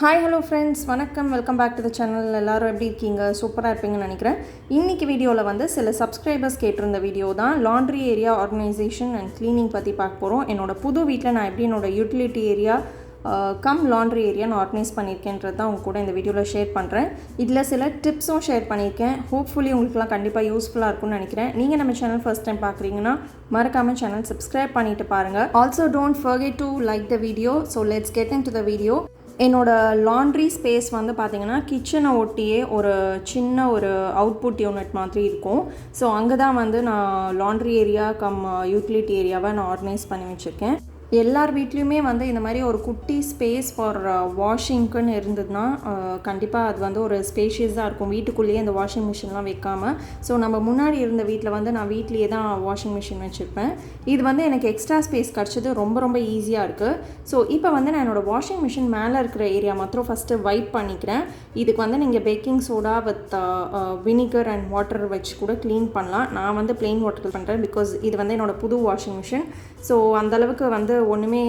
Hi hello friends, வணக்கம். Welcome back to the channel. எல்லோரும் எப்படி இருக்கீங்க? சூப்பராக இருப்பீங்கன்னு நினைக்கிறேன். இன்றைக்கி வீடியோவில் வந்து சில சப்ஸ்கிரைபர்ஸ் கேட்டிருந்த வீடியோ தான் laundry area organisation and cleaning பற்றி பார்க்க போகிறோம். என்னோடய புது வீட்டில் நான் எப்படி என்னோடய யூட்டிலிட்டி ஏரியா கம் லாண்ட்ரி ஏரியான்னு ஆர்கனைஸ் பண்ணியிருக்கேன்றது தான் உங்க கூட இந்த வீடியோவில் ஷேர் பண்ணுறேன். இதில் சில டிப்ஸும் ஷேர் பண்ணியிருக்கேன். ஹோப்ஃபுல்லி உங்களுக்குலாம் கண்டிப்பாக யூஸ்ஃபுல்லாக இருக்கும்னு நினைக்கிறேன். நீங்கள் நம்ம சேனல் ஃபர்ஸ்ட் டைம் பார்க்குறீங்கன்னா மறக்காமல் சேனல் சப்ஸ்கிரைப் பண்ணிவிட்டு பாருங்கள். Also don't forget to like the video. So let's get in to the video. என்னோடய லாண்ட்ரி ஸ்பேஸ் வந்து பார்த்திங்கன்னா கிச்சனை ஒட்டியே ஒரு சின்ன ஒரு அவுட்புட் யூனிட் மாதிரி இருக்கும். ஸோ அங்கே தான் வந்து நான் லாண்ட்ரி ஏரியா கம் யூட்டிலிட்டி ஏரியாவை நான் ஆர்கனைஸ் பண்ணி வச்சுருக்கேன். எல்லார் வீட்லேயுமே வந்து இந்த மாதிரி ஒரு குட்டி ஸ்பேஸ் ஃபார் வாஷிங்க்குன்னு இருந்ததுன்னா கண்டிப்பாக அது வந்து ஒரு ஸ்பேஷியஸாக இருக்கும். வீட்டுக்குள்ளேயே இந்த வாஷிங் மிஷின்லாம் வைக்காமல். ஸோ நம்ம முன்னாடி இருந்த வீட்டில் வந்து நான் வீட்லேயே தான் வாஷிங் மிஷின் வச்சுருப்பேன். இது வந்து எனக்கு எக்ஸ்ட்ரா ஸ்பேஸ் கிடச்சது ரொம்ப ஈஸியாக இருக்குது. ஸோ இப்போ வந்து நான் என்னோடய வாஷிங் மிஷின் மேலே இருக்கிற ஏரியா மாத்திரம் ஃபஸ்ட்டு வைப் பண்ணிக்கிறேன். இதுக்கு வந்து நீங்கள் baking soda with vinegar and water வச்சு கூட க்ளீன் பண்ணலாம். நான் வந்து ப்ளெயின் வாட்டர் பண்ணுறேன் பிகாஸ் இது வந்து என்னோடய புது வாஷிங் மிஷின். ஸோ அந்தளவுக்கு வந்து ஒன்றுமே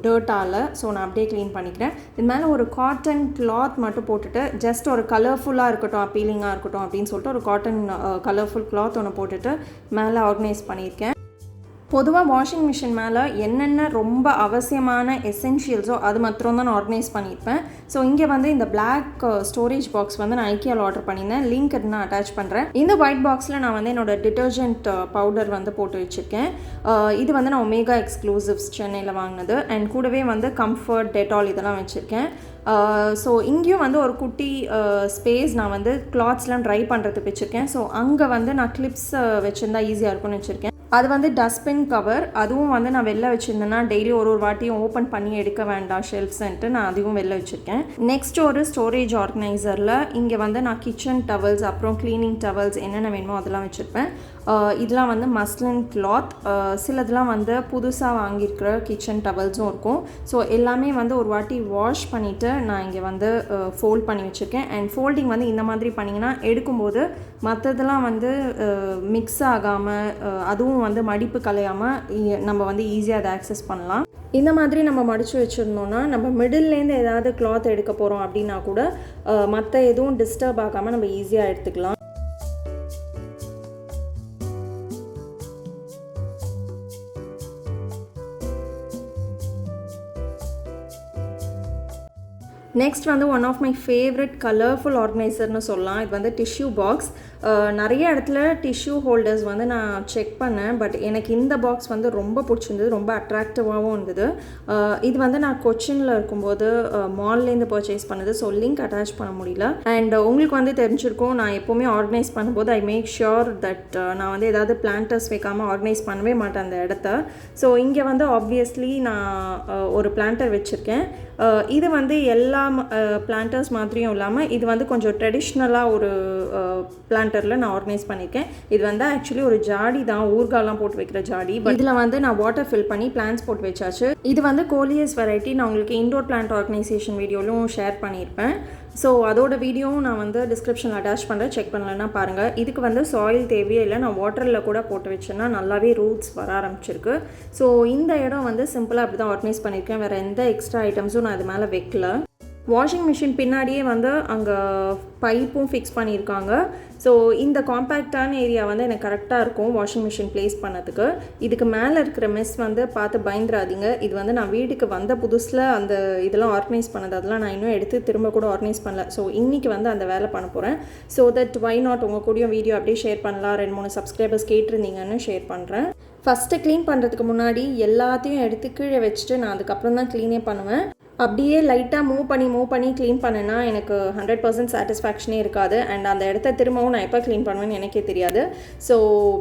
டர்ட் ஆகலை. ஸோ நான் அப்படியே க்ளீன் பண்ணிக்கிறேன். இது மேலே ஒரு காட்டன் கிளாத் மட்டும் போட்டுட்டு ஜஸ்ட் ஒரு கலர்ஃபுல்லாக இருக்கட்டும், அப்பீலிங்காக இருக்கட்டும் அப்படின்னு சொல்லிட்டு ஒரு காட்டன் கலர்ஃபுல் கிளாத் ஒன்று போட்டுட்டு மேலே ஆர்கனைஸ் பண்ணியிருக்கேன். பொதுவாக வாஷிங் மிஷின் மேலே என்னென்ன ரொம்ப அவசியமான எசென்ஷியல்ஸோ அது மாத்திரம் தான் நான் ஆர்கனைஸ் பண்ணியிருப்பேன். ஸோ இங்கே வந்து இந்த பிளாக் ஸ்டோரேஜ் பாக்ஸ் வந்து நான் ஐக்கியாவில் ஆர்டர் பண்ணியிருந்தேன். லிங்க் நான் அட்டாச் பண்ணுறேன். இந்த ஒயிட் பாக்ஸில் நான் வந்து என்னோடய டிட்டர்ஜென்ட் பவுடர் வந்து போட்டு வச்சுருக்கேன். இது வந்து நான் ஒமேகா எக்ஸ்க்ளூசிவ்ஸ் சென்னையில் வாங்கினது. அண்ட் கூடவே வந்து கம்ஃபர்ட், டெட்டால் இதெல்லாம் வச்சுருக்கேன். ஸோ இங்கேயும் வந்து ஒரு குட்டி ஸ்பேஸ் நான் வந்து கிளாத்ஸ்லாம் ட்ரை பண்ணுறதுக்கு வச்சுருக்கேன். ஸோ அங்கே வந்து நான் கிளிப்ஸ் வச்சுருந்தா ஈஸியாக இருக்கும்னு வச்சுருக்கேன். அது வந்து டஸ்ட்பின் கவர். அதுவும் வந்து நான் வெளில வச்சுருந்தேன்னா டெய்லி ஒரு வாட்டியும் ஓப்பன் பண்ணி எடுக்க வேண்டாம் ஷெல்ஃப்ஸ்ன்ட்டு நான் அதுவும் வெளில வச்சுருக்கேன். நெக்ஸ்ட் ஒரு ஸ்டோரேஜ் ஆர்கனைசரில் இங்கே வந்து நான் கிச்சன் டவல்ஸ் அப்புறம் க்ளீனிங் டவல்ஸ் என்னென்ன வேணுமோ அதெல்லாம் வச்சுருப்பேன். இதெல்லாம் வந்து மஸ்லின் கிளாத். சிலதெல்லாம் வந்து புதுசாக வாங்கியிருக்கிற கிச்சன் டவல்ஸும் இருக்கும். ஸோ எல்லாமே வந்து ஒரு வாட்டி வாஷ் பண்ணிவிட்டு நான் இங்கே வந்து ஃபோல்ட் பண்ணி வச்சுருக்கேன். அண்ட் ஃபோல்டிங் வந்து இந்த மாதிரி பண்ணிங்கன்னா எடுக்கும்போது மற்றதெல்லாம் வந்து மிக்ஸ் ஆகாமல் அதுவும் வந்து மடிப்பு கலையாமல் நம்ம வந்து ஈஸியாக அதை ஆக்சஸ் பண்ணலாம். இந்த மாதிரி நம்ம மடித்து வச்சுருந்தோன்னா நம்ம மிடில்லேருந்து ஏதாவது கிளாத் எடுக்க போகிறோம் அப்படின்னா கூட மற்ற எதுவும் டிஸ்டர்ப் ஆகாமல் நம்ம ஈஸியாக எடுத்துக்கலாம். நெக்ஸ்ட் வந்து one of my favourite colourful ஆர்கனைசர்னு சொல்லலாம். இது வந்து டிஷ்யூ பாக்ஸ். நிறைய இடத்துல டிஷ்யூ ஹோல்டர்ஸ் வந்து நான் செக் பண்ணேன். பட் எனக்கு இந்த பாக்ஸ் வந்து ரொம்ப பிடிச்சிருந்தது, ரொம்ப அட்ராக்டிவாகவும் இருந்தது. இது வந்து நான் கொச்சினில் இருக்கும்போது மால்லேருந்து பர்ச்சேஸ் பண்ணது. ஸோ லிங்க் அட்டாச் பண்ண முடியல. அண்ட் உங்களுக்கு வந்து தெரிஞ்சிருக்கும், நான் எப்போவுமே ஆர்கனைஸ் பண்ணும்போது ஐ மேக் ஷுர் தட் நான் வந்து ஏதாவது பிளான்டர்ஸ் வைக்காமல் ஆர்கனைஸ் பண்ணவே மாட்டேன் அந்த இடத்த. ஸோ இங்கே வந்து ஆப்வியஸ்லி நான் ஒரு பிளான்டர் வச்சுருக்கேன். இது வந்து எல்லா பிளான்டர்ஸ் மாதிரியும் இல்லாமல் இது வந்து கொஞ்சம் ட்ரெடிஷ்னலாக ஒரு பிளான்டரில் நான் ஆர்கனைஸ் பண்ணியிருக்கேன். இது வந்து ஆக்சுவலி ஒரு ஜாடி தான், ஊர்காலாம் போட்டு வைக்கிற ஜாடி. பட் இதில் வந்து நான் வாட்டர் ஃபில் பண்ணி பிளான்ஸ் போட்டு வச்சாச்சு. இது வந்து கோலியஸ் வெரைட்டி. நான் உங்களுக்கு இன்டோர் பிளான்ட் ஆர்கனைசேஷன் வீடியோலும் ஷேர் பண்ணியிருப்பேன். ஸோ அதோட வீடியோவும் நான் வந்து டிஸ்கிரிப்ஷனில் அட்டாச் பண்ணுறேன். செக் பண்ணலன்னா பாருங்கள். இதுக்கு வந்து சாயில் தேவையே இல்லை. நான் வாட்டரில் கூட போட்டு வச்சேன்னா நல்லாவே ரூட்ஸ் வர ஆரம்பிச்சிருக்கு. ஸோ இந்த இடம் வந்து சிம்பிளாக அப்படி தான் ஆர்கனைஸ் பண்ணியிருக்கேன். வேறு எந்த எக்ஸ்ட்ரா ஐட்டம்ஸும் நான் அது மேலே வைக்கல. வாஷிங் மிஷின் பின்னாடியே வந்து அங்கே பைப்பும் ஃபிக்ஸ் பண்ணியிருக்காங்க. ஸோ இந்த காம்பேக்டான ஏரியா வந்து எனக்கு கரெக்டாக இருக்கும் வாஷிங் மிஷின் ப்ளேஸ் பண்ணதுக்கு. இதுக்கு மேலே இருக்கிற மெஸ் வந்து பார்த்து பயந்துராதீங்க. இது வந்து நான் வீட்டுக்கு வந்த புதுசில் அந்த இதெல்லாம் ஆர்கனைஸ் பண்ணது. அதெல்லாம் நான் இன்னும் எடுத்து திரும்ப கூட ஆர்கனைஸ் பண்ணல. ஸோ இன்றைக்கி வந்து அந்த வேலை பண்ண போகிறேன். ஸோ தட் வை நாட் உங்கள் கூடயும் வீடியோ அப்படியே ஷேர் பண்ணலாம். 2-3 சப்ஸ்கிரைபர்ஸ் கேட்டிருந்தீங்கன்னு ஷேர் பண்ணுறேன். ஃபஸ்ட்டு க்ளீன் பண்ணுறதுக்கு முன்னாடி எல்லாத்தையும் எடுத்து கீழே வச்சுட்டு நான் அதுக்கப்புறம் தான் க்ளீனே பண்ணுவேன். அப்படியே லைட்டாக மூவ் பண்ணி க்ளீன் பண்ணேன்னா எனக்கு 100% சாட்டிஸ்ஃபேக்ஷனே இருக்காது. அண்ட் அந்த இடத்த திரும்பவும் நான் எப்போ க்ளீன் பண்ணுவேன்னு எனக்கே தெரியாது. ஸோ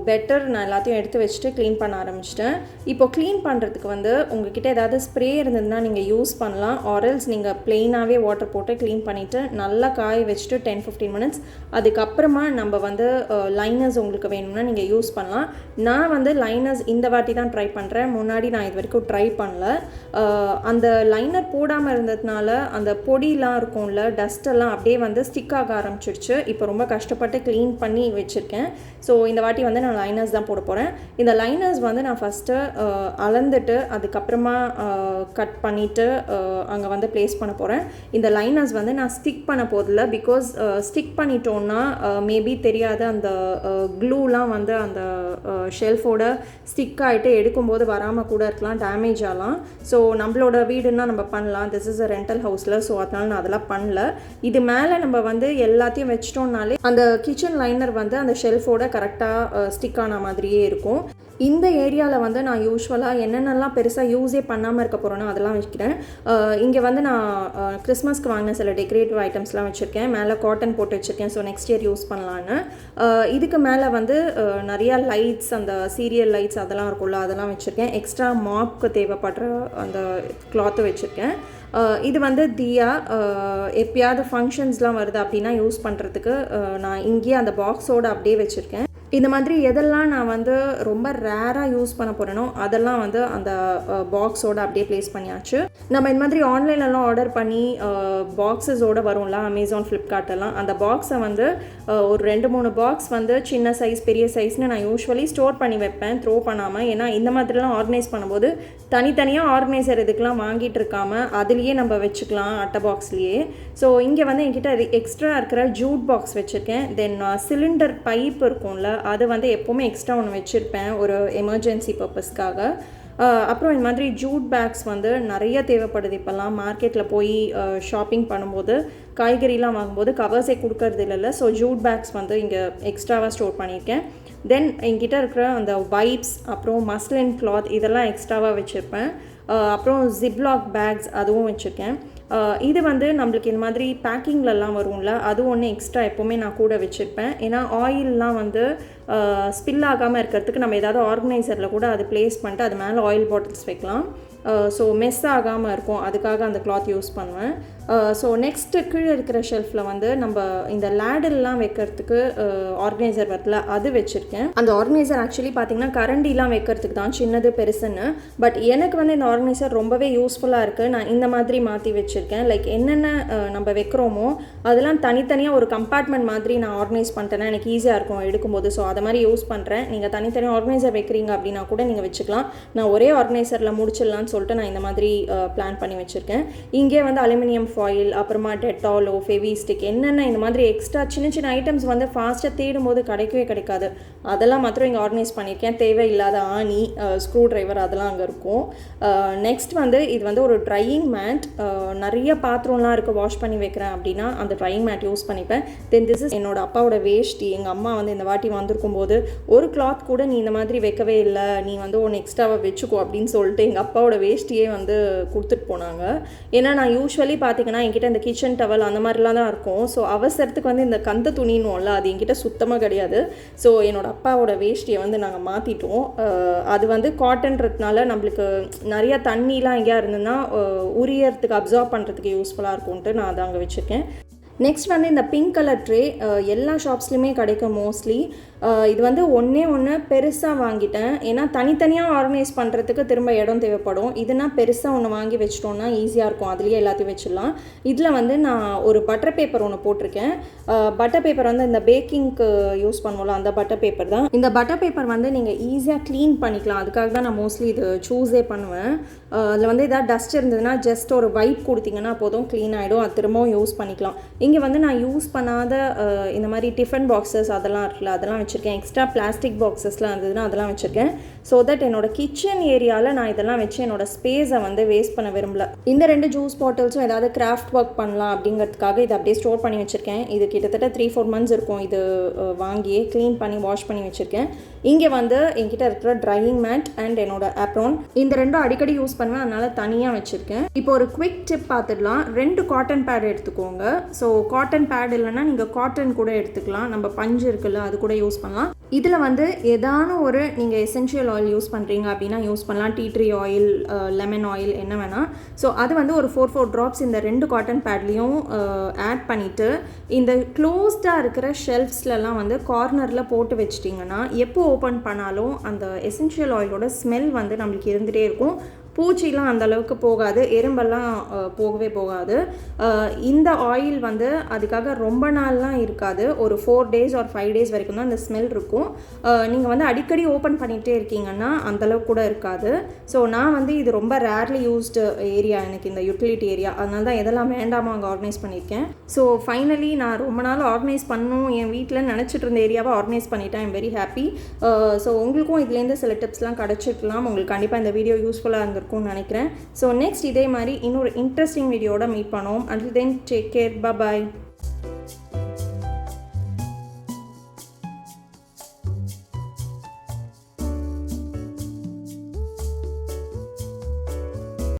பெட்டர் நான் எல்லாத்தையும் எடுத்து வச்சுட்டு க்ளீன் பண்ண ஆரம்பிச்சிட்டேன். இப்போ க்ளீன் பண்ணுறதுக்கு வந்து உங்ககிட்ட ஏதாவது ஸ்ப்ரே இருந்ததுன்னா நீங்கள் யூஸ் பண்ணலாம். ஆரல்ஸ் நீங்கள் ப்ளெயினாகவே வாட்டர் போட்டு க்ளீன் பண்ணிவிட்டு நல்லா காய வச்சுட்டு 10-15 மினிட்ஸ் அதுக்கப்புறமா நம்ம வந்து லைனர்ஸ் உங்களுக்கு வேணும்னா நீங்கள் யூஸ் பண்ணலாம். நான் வந்து லைனர்ஸ் இந்த வாட்டி தான் ட்ரை பண்ணுறேன். முன்னாடி நான் இது வரைக்கும் ட்ரை பண்ணல. அந்த லைனர் போடாமல் இருந்ததுனால அந்த பொடிலாம் இருக்கும்ல, டஸ்ட்டெல்லாம் அப்படியே வந்து ஸ்டிக் ஆக ஆரம்பிச்சிடுச்சு. இப்போ ரொம்ப கஷ்டப்பட்டு க்ளீன் பண்ணி வச்சுருக்கேன். ஸோ இந்த வாட்டி வந்து நான் லைனர்ஸ் தான் போட போகிறேன். இந்த லைனர்ஸ் வந்து நான் ஃபஸ்ட்டு அளந்துட்டு அதுக்கப்புறமா கட் பண்ணிவிட்டு அங்கே வந்து ப்ளேஸ் பண்ண போகிறேன். இந்த லைனர்ஸ் வந்து நான் ஸ்டிக் பண்ண போதில்லை, பிகாஸ் ஸ்டிக் பண்ணிட்டோன்னா மேபி தெரியாத அந்த க்ளூலாம் வந்து அந்த ஷெல்ஃபோட ஸ்டிக் ஆகிட்டு எடுக்கும்போது வராமல் கூட இருக்கலாம், டேமேஜ் ஆகலாம். ஸோ நம்மளோட வீடுன்னா நம்ம பண்ணலாம். திஸ் இஸ் அ ரெண்டல் ஹவுஸில், ஸோ அதனால் நான் அதெல்லாம் பண்ணல. இது மேலே நம்ம வந்து எல்லாத்தையும் வச்சிட்டோம்னாலே அந்த கிச்சன் லைனர் வந்து அந்த ஷெல்ஃபோட கரெக்டாக ஸ்டிக் ஆன மாதிரியே இருக்கும். இந்த ஏரியாவில் வந்து நான் யூஸ்வலாக என்னென்னலாம் பெருசாக யூஸே பண்ணாமல் இருக்க போகிறேன்னா அதெல்லாம் வைக்கிறேன். இங்கே வந்து நான் கிறிஸ்மஸ்க்கு வாங்கின சில டெக்கரேட்டிவ் ஐட்டம்ஸ்லாம் வச்சுருக்கேன். மேலே காட்டன் போட்டு வச்சுருக்கேன், ஸோ நெக்ஸ்ட் இயர் யூஸ் பண்ணலான்னு. இதுக்கு மேலே வந்து நிறையா லைட்ஸ், அந்த சீரியல் லைட்ஸ் அதெல்லாம் இருக்கும்ல, அதெல்லாம் வச்சுருக்கேன். எக்ஸ்ட்ரா மாப்க்கு தேவைப்படுற அந்த கிளாத்து வச்சுருக்கேன். இது வந்து தியா எப்பயாவது ஃபங்க்ஷன்ஸ்லாம் வருது அப்படின்னா யூஸ் பண்ணுறதுக்கு நான் இங்கேயே அந்த பாக்ஸோடு அப்படியே வச்சுருக்கேன். இந்த மாதிரி எதெல்லாம் நான் வந்து ரொம்ப ரேராக யூஸ் பண்ண போகிறேனோ அதெல்லாம் வந்து அந்த பாக்ஸோடு அப்படியே ப்ளேஸ் பண்ணியாச்சு. நம்ம இந்த மாதிரி ஆன்லைன்லலாம் ஆர்டர் பண்ணி பாக்ஸஸோடு வரும்ல, அமேசான், ஃப்ளிப்கார்ட்டெல்லாம், அந்த பாக்ஸை வந்து ஒரு 2-3 பாக்ஸ் வந்து சின்ன சைஸ் பெரிய சைஸ்னு நான் யூஸ்வலி ஸ்டோர் பண்ணி வைப்பேன், த்ரோ பண்ணாமல். ஏன்னா இந்த மாதிரிலாம் ஆர்கனைஸ் பண்ணும்போது தனித்தனியாக ஆர்கனைசர் இதுக்கெலாம் வாங்கிட்டு இருக்காமல் அதுலேயே நம்ம வச்சுக்கலாம், அட்டை பாக்ஸ்லேயே. ஸோ இங்கே வந்து என்கிட்ட எக்ஸ்ட்ரா இருக்கிற ஜூட் பாக்ஸ் வச்சுருக்கேன். தென் சிலிண்டர் பைப் இருக்கும்ல, அது வந்து எப்போவுமே எக்ஸ்ட்ரா ஒன்று வச்சுருப்பேன் ஒரு எமர்ஜென்சி பர்பஸ்க்காக. அப்புறம் இந்த மாதிரி ஜூட் பேக்ஸ் வந்து நிறைய தேவைப்படுது இப்போல்லாம். மார்க்கெட்டில் போய் ஷாப்பிங் பண்ணும்போது காய்கறிலாம் வாங்கும்போது கவர்ஸே கொடுக்கறது இல்லைல்ல, ஸோ ஜூட் பேக்ஸ் வந்து இங்கே எக்ஸ்ட்ராவாக ஸ்டோர் பண்ணியிருக்கேன். தென் என்கிட்ட இருக்கிற அந்த வைப்ஸ், அப்புறம் மஸ்லின் கிளாத் இதெல்லாம் எக்ஸ்ட்ராவாக வச்சுருப்பேன். அப்புறம் ஜிப்லாக் பேக்ஸ் அதுவும் வச்சுருக்கேன். இது வந்து நம்மளுக்கு இந்த மாதிரி பேக்கிங்லலாம் வரும்ல, அது ஒன்று எக்ஸ்ட்ரா எப்போவுமே நான் கூட வச்சுருப்பேன். ஏன்னா ஆயிலெலாம் வந்து ஸ்பில் ஆகாமல் இருக்கிறதுக்கு நம்ம ஏதாவது ஆர்கனைசரில் கூட அது ப்ளேஸ் பண்ணிட்டு அது மேலே ஆயில் பாட்டில்ஸ் வைக்கலாம். ஸோ மெஸ் ஆகாமல் இருக்கும், அதுக்காக அந்த கிளாத் யூஸ் பண்ணுவேன். ஸோ நெக்ஸ்ட்டு கீழே இருக்கிற ஷெல்ஃபில் வந்து நம்ம இந்த லேடெல்லாம் வைக்கிறதுக்கு ஆர்கனைசர் வரல, அது வச்சுருக்கேன். அந்த ஆர்கனைசர் ஆக்சுவலி பார்த்திங்கன்னா கரண்டிலாம் வைக்கிறதுக்கு தான், சின்னது பெருசுன்னு. பட் எனக்கு வந்து இந்த ஆர்கனைசர் ரொம்பவே யூஸ்ஃபுல்லாக இருக்குது. நான் இந்த மாதிரி மாற்றி வச்சுருக்கேன். லைக் என்னென்ன நம்ம வைக்கிறோமோ அதெல்லாம் தனித்தனியாக ஒரு கம்பார்ட்மெண்ட் மாதிரி நான் ஆர்கனைஸ் பண்ணிட்டேன்னா எனக்கு ஈஸியாக இருக்கும் எடுக்கும்போது. ஸோ அதை மாதிரி யூஸ் பண்ணுறேன். நீங்கள் தனித்தனியாக ஆர்கனைசர் வைக்கிறீங்க அப்படின்னா கூட நீங்கள் வச்சுக்கலாம். நான் ஒரே ஆர்கனைசரில் முடிச்சிடலான்னு சொல்லிட்டு நான் இந்த மாதிரி பிளான் பண்ணி வச்சுருக்கேன். இங்கே வந்து அலுமினியம் ஃபாயில், அப்புறமா டெட்டாலோ, ஃபெவிஸ்டிக், என்னென்ன இந்த மாதிரி எக்ஸ்ட்ரா சின்ன சின்ன ஐட்டம்ஸ் வந்து ஃபாஸ்ட்டாக தேடும் போது கிடைக்கவே கிடைக்காது, அதெல்லாம் மாத்திரம் இங்கே ஆர்கனைஸ் பண்ணியிருக்கேன். தேவையில்லாத ஆணி, ஸ்க்ரூ ட்ரைவர் அதெல்லாம் அங்கே இருக்கும். நெக்ஸ்ட் வந்து இது வந்து ஒரு ட்ரையிங் மேட். நிறைய பாத்திரம்லாம் இருக்குது வாஷ் பண்ணி வைக்கிறேன் அப்படின்னா அந்த ட்ரையிங் மேட் யூஸ் பண்ணிப்பேன். தென் திஸ் இஸ் என்னோட அப்பாவோட வேஷ்டி. எங்கள் அம்மா வந்து இந்த வாட்டி வந்திருக்கும் போது ஒரு கிளாத் கூட நீ இந்த மாதிரி வைக்கவே இல்லை, நீ வந்து ஒன்று எக்ஸ்ட்ராவாக வச்சுக்கோ அப்படின்னு சொல்லிட்டு எங்கள் அப்பாவோட வேஷ்டியே வந்து கொடுத்துட்டு போனாங்க. ஏன்னா நான் யூஸ்வலி பார்த்திங்கன்னா என்கிட்ட இந்த கிச்சன் டவல் அந்த மாதிரிலாம் தான் இருக்கும். ஸோ அவசரத்துக்கு வந்து இந்த கந்த துணின்னும்ல, அது என்கிட்ட சுத்தமாக கிடையாது. ஸோ என்னோடய அப்பாவோட வேஷ்டியை வந்து நாங்கள் மாற்றிட்டோம். அது வந்து காட்டன்றதுனால நம்மளுக்கு நிறையா தண்ணிலாம் எங்கேயா இருந்ததுன்னா உரியறதுக்கு அப்சார்ப் பண்ணுறதுக்கு யூஸ்ஃபுல்லாக இருக்கும்ன்ட்டு நான் அதை அங்கே வச்சுருக்கேன். நெக்ஸ்ட் வந்து இந்த பிங்க் கலர் ட்ரே எல்லா ஷாப்ஸ்லையுமே கிடைக்கும் மோஸ்ட்லி. இது வந்து ஒன்று பெருசாக வாங்கிட்டேன். ஏன்னா தனித்தனியாக ஆர்கனைஸ் பண்ணுறதுக்கு திரும்ப இடம் தேவைப்படும். இதுனா பெருசாக ஒன்று வாங்கி வச்சிட்டோன்னா ஈஸியாக இருக்கும், அதுலேயே எல்லாத்தையும் வச்சிடலாம். இதில் வந்து நான் ஒரு பட்டர் பேப்பர் ஒன்று போட்டிருக்கேன். பட்டர் பேப்பர் வந்து இந்த பேக்கிங்க்கு யூஸ் பண்ணுவோம்ல, அந்த பட்டர் பேப்பர் தான். இந்த பட்டர் பேப்பர் வந்து நீங்கள் ஈஸியாக க்ளீன் பண்ணிக்கலாம், அதுக்காக தான் நான் மோஸ்ட்லி இது சூஸே பண்ணுவேன். அதில் வந்து எதாவது டஸ்ட் இருந்ததுன்னா ஜஸ்ட் ஒரு வைப் கொடுத்திங்கன்னா போதும், க்ளீன் ஆகிடும், அது திரும்பவும் யூஸ் பண்ணிக்கலாம். இங்கே வந்து நான் யூஸ் பண்ணாத இந்த மாதிரி டிஃபன் பாக்ஸஸ் அதெல்லாம் இருக்குல்ல, அதெல்லாம் வச்சுருக்கேன். எக்ஸ்ட்ரா பிளாஸ்டிக் பாக்ஸஸ்லாம் இருந்ததுன்னா அதெல்லாம் வச்சுருக்கேன். ஸோ தட் என்னோடய கிச்சன் ஏரியாவில் நான் இதெல்லாம் வச்சு என்னோடய ஸ்பேஸை வந்து வேஸ்ட் பண்ண விரும்பல. இந்த 2 ஜூஸ் பாட்டில்ஸும் ஏதாவது கிராஃப்ட் ஒர்க் பண்ணலாம் அப்படிங்கிறதுக்காக இதை அப்படியே ஸ்டோர் பண்ணி வச்சுருக்கேன். இது கிட்டத்தட்ட 3-4 months இருக்கும் இது வாங்கியே க்ளீன் பண்ணி வாஷ் பண்ணி வச்சுருக்கேன். இங்கே வந்து என்கிட்ட இருக்கிற ட்ரையிங் மேட் அண்ட் என்னோடய ஆப்ரான், இந்த 2 அடிக்கடி யூஸ் பண்ணுவேன், அதனால் தனியாக வச்சுருக்கேன். இப்போ ஒரு குவிக் டிப் பார்த்துடலாம். 2 காட்டன் பேட் எடுத்துக்கோங்க. ஸோ காட்டன் பேட் இல்லைன்னா நீங்கள் காட்டன் கூட எடுத்துக்கலாம், நம்ம பஞ்சு இருக்குல்ல அது கூட யூஸ் பண்ணலாம். இதில் வந்து ஏதான ஒரு நீங்கள் எசென்ஷியல் ஆயில் யூஸ் பண்ணுறீங்க அப்படின்னா யூஸ் பண்ணலாம். Tea tree oil, lemon oil, என்ன வேணால். ஸோ அது வந்து ஒரு 4 ட்ராப்ஸ் இந்த 2 காட்டன் பேட்லேயும் ஆட் பண்ணிவிட்டு இந்த க்ளோஸ்டாக இருக்கிற ஷெல்ஃப்ஸ்லலாம் வந்து கார்னரில் போட்டு வச்சிட்டிங்கன்னா எப்போ ஓப்பன் பண்ணாலும் அந்த எசென்ஷியல் ஆயிலோட ஸ்மெல் வந்து நம்மளுக்கு இருந்துகிட்டே இருக்கும். பூச்சிலாம் அந்த அளவுக்கு போகாது, எறும்பெல்லாம் போகவே போகாது. இந்த ஆயில் வந்து அதுக்காக ரொம்ப நாள்லாம் இருக்காது, ஒரு 4 days or 5 days வரைக்கும் தான் அந்த ஸ்மெல் இருக்கும். நீங்கள் வந்து அடிக்கடி ஓப்பன் பண்ணிகிட்டே இருக்கீங்கன்னா அந்தளவுக்கு கூட இருக்காது. ஸோ நான் வந்து இது ரொம்ப ரேர்லி யூஸ்டு ஏரியா, எனக்கு இந்த யூட்டிலிட்டி ஏரியா, அதனால தான் எதெல்லாம் வேண்டாமோ அங்கே ஆர்கனைஸ் பண்ணியிருக்கேன். ஸோ ஃபைனலி நான் ரொம்ப நாள் ஆர்கனைஸ் பண்ணணும் என் வீட்டில் நினச்சிட்டு இருந்த ஏரியாவை ஆர்கனைஸ் பண்ணிட்டேன். I'm very happy. ஸோ உங்களுக்கும் இதுலேருந்து சில டிப்ஸ்லாம் கிடச்சிருக்கலாம். உங்களுக்கு கண்டிப்பாக இந்த வீடியோ யூஸ்ஃபுல்லாக இருந்திருக்கும்னு நினைக்கிறேன். ஸோ நெக்ஸ்ட் இதே மாதிரி இன்னொரு இன்ட்ரெஸ்டிங் வீடியோட மீட் பண்ணுவோம். Until then, take care. Bye bye.